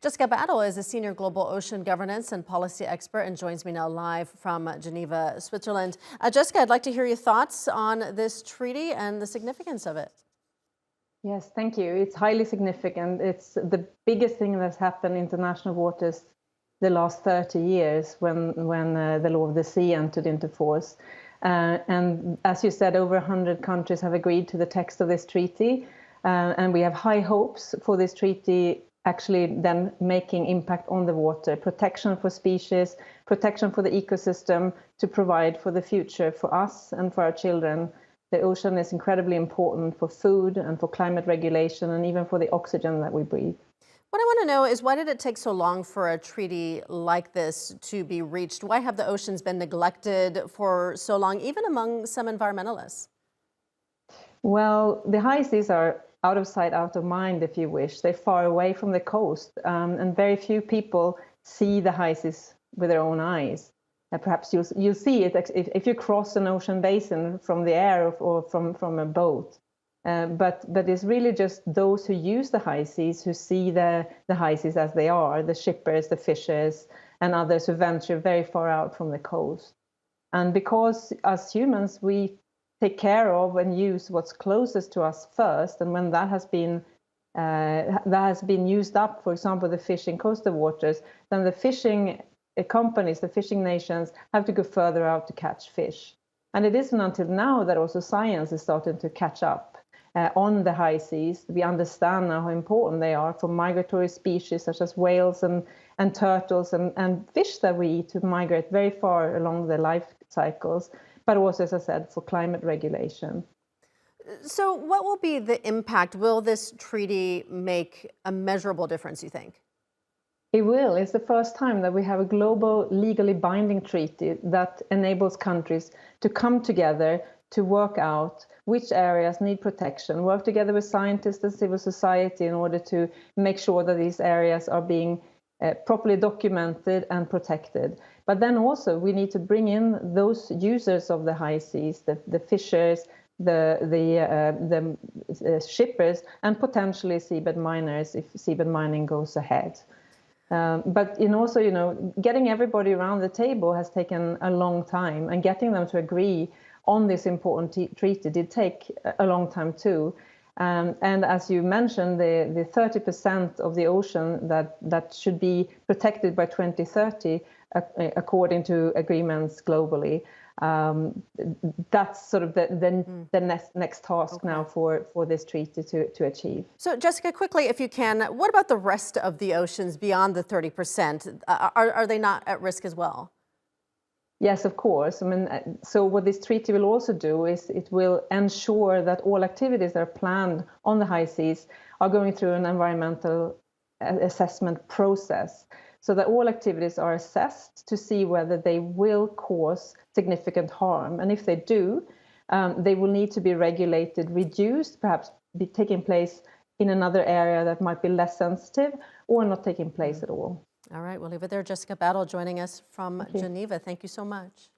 Jessica Battle is a senior global ocean governance and policy expert and joins me now live from Geneva, Switzerland. Jessica, I'd like to hear your thoughts on this treaty and the significance of it. Yes, thank you. It's highly significant. It's the biggest thing that's happened in international waters the last 30 years when the law of the sea entered into force. And as you said, over 100 countries have agreed to the text of this treaty. And we have high hopes for this treaty actually then making impact on the water, protection for species, protection for the ecosystem, to provide for the future for us and for our children. The ocean is incredibly important for food and for climate regulation and even for the oxygen that we breathe. What I want to know is, why did it take so long for a treaty like this to be reached? Why have the oceans been neglected for so long, even among some environmentalists? Well, the high seas are out of sight, out of mind, if you wish. They're far away from the coast, and very few people see the high seas with their own eyes. Perhaps you'll see it if you cross an ocean basin from the air or from a boat. But it's really just those who use the high seas who see the high seas as they are, the shippers, the fishers, and others who venture very far out from the coast. And because as humans, we take care of and use what's closest to us first, and when that has been used up, for example, the fish in coastal waters, then the fishing companies, the fishing nations, have to go further out to catch fish. And it isn't until now that also science is starting to catch up on the high seas. We understand now how important they are for migratory species such as whales and turtles and fish that we eat to migrate very far along their life cycles, but also, as I said, for climate regulation. So what will be the impact? Will this treaty make a measurable difference, you think? It will. It's the first time that we have a global legally binding treaty that enables countries to come together to work out which areas need protection, work together with scientists and civil society in order to make sure that these areas are being properly documented and protected. But then also we need to bring in those users of the high seas, the fishers, the shippers, and potentially seabed miners if seabed mining goes ahead. But also, getting everybody around the table has taken a long time, and getting them to agree on this important treaty did take a long time too. And as you mentioned, the 30% of the ocean that should be protected by 2030, according to agreements globally, that's sort of the next task now for this treaty to achieve. So, Jessica, quickly, if you can, what about the rest of the oceans beyond the 30%? Are they not at risk as well? Yes, of course. I mean, so what this treaty will also do is it will ensure that all activities that are planned on the high seas are going through an environmental assessment process, so that all activities are assessed to see whether they will cause significant harm. And if they do, they will need to be regulated, reduced, perhaps be taking place in another area that might be less sensitive, or not taking place at all. All right, we'll leave it there. Jessica Battle joining us from Geneva. Thank you so much.